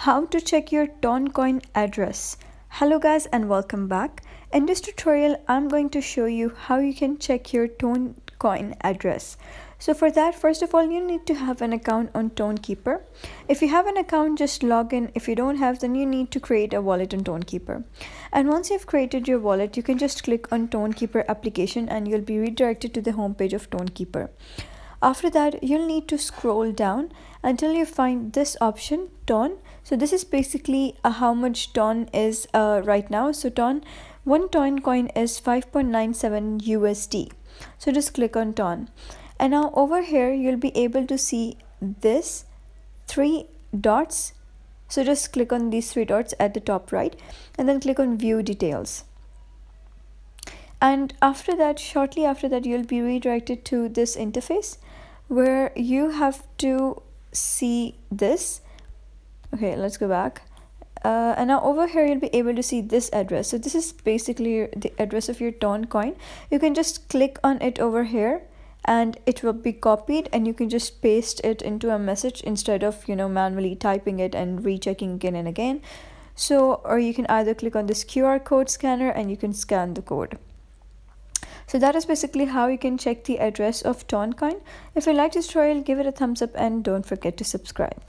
How to check your Toncoin address. Hello guys and welcome back. In this tutorial I'm going to show you how you can check your Toncoin address. So for that, first of all, you need to have an account on Tonkeeper. If you have an account, just log in. If you don't have, then you need to create a wallet on Tonkeeper. And once you've created your wallet, you can just click on Tonkeeper application and you'll be redirected to the home page of Tonkeeper. After that, you'll need to scroll down until you find this option, Ton. So this is basically how much Ton is right now. So one Ton coin is 5.97 USD. So just click on Ton. And now over here, you'll be able to see this three dots. So just click on these three dots at the top right and then click on view details. And after that, shortly after that, you'll be redirected to this interface where you have to see this. Okay, let's go back. And now over here, you'll be able to see this address. So this is basically the address of your Toncoin. You can just click on it over here and it will be copied and you can just paste it into a message instead of manually typing it and rechecking again and again. So, or you can either click on this QR code scanner and you can scan the code. So that is basically how you can check the address of Toncoin. If you like this tutorial, give it a thumbs up and don't forget to subscribe.